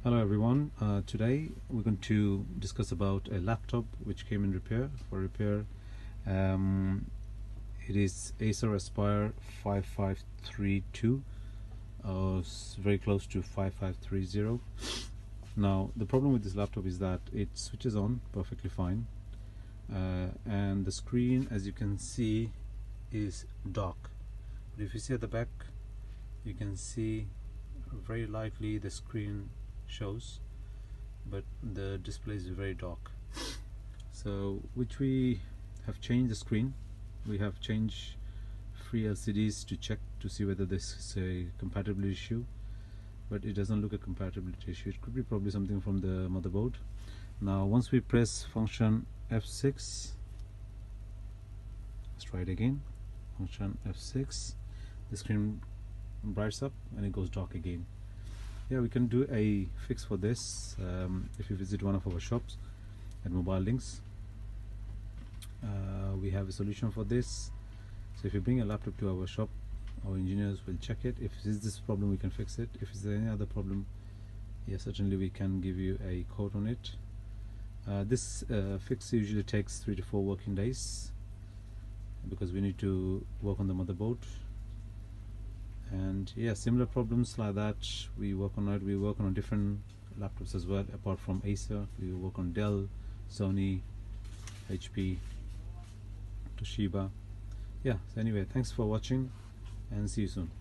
Hello everyone. Today we're going to discuss about a laptop which came in for repair. It is Acer Aspire 5532, very close to 5530. Now the problem with this laptop is that it switches on perfectly fine, and the screen, as you can see, is dark. But if you see at the back, you can see very lightly the screen shows, but the display is very dark. So which we have changed the screen. We have changed free LCDs to check to see whether this is a compatibility issue, but it doesn't look a compatibility issue. It could be probably something from the motherboard. Now once we press function F6, let's try it again, function F6, the screen brights up and it goes dark again. Yeah, we can do a fix for this if you visit one of our shops at Mobile Links. We have a solution for this. So if you bring a laptop to our shop, our engineers will check it. If it's this problem, we can fix it. If it's any other problem, yeah, certainly we can give you a quote on it. This fix usually takes 3 to 4 working days because we need to work on the motherboard. And yeah, similar problems like that we work on it. We work on different laptops as well. Apart from Acer, we work on Dell, Sony, HP, Toshiba. Yeah, so anyway, thanks for watching and see you soon.